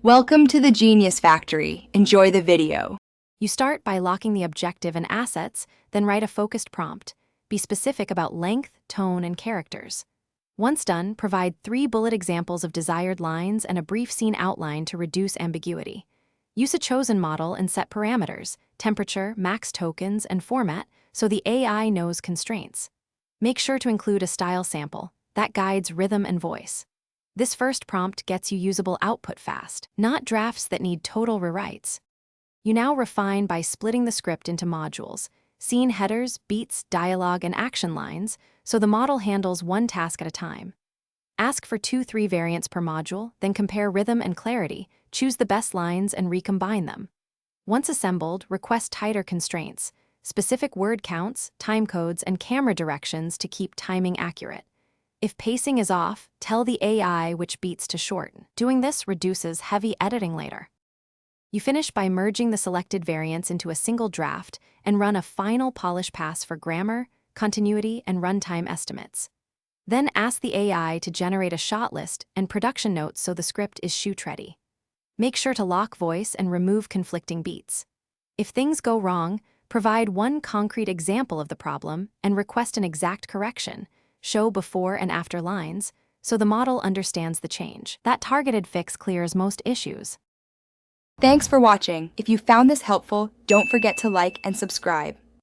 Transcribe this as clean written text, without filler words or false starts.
Welcome to the Genius Factory. Enjoy the video. You start by locking the objective and assets, then write a focused prompt. Be specific about length, tone, and characters. Once done, provide 3 bullet examples of desired lines and a brief scene outline to reduce ambiguity. Use a chosen model and set parameters, temperature, max tokens, and format so the AI knows constraints. Make sure to include a style sample that guides rhythm and voice. This first prompt gets you usable output fast, not drafts that need total rewrites. You now refine by splitting the script into modules, scene headers, beats, dialogue, and action lines, so the model handles one task at a time. Ask for 2-3 variants per module, then compare rhythm and clarity, choose the best lines, and recombine them. Once assembled, request tighter constraints, specific word counts, time codes, and camera directions to keep timing accurate. If pacing is off, tell the AI which beats to shorten. Doing this reduces heavy editing later. You finish by merging the selected variants into a single draft and run a final polish pass for grammar, continuity, and runtime estimates. Then ask the AI to generate a shot list and production notes so the script is shoot-ready. Make sure to lock voice and remove conflicting beats. If things go wrong, provide one concrete example of the problem and request an exact correction. Show before and after lines, so the model understands the change. That targeted fix clears most issues. Thanks for watching. If you found this helpful, don't forget to like and subscribe.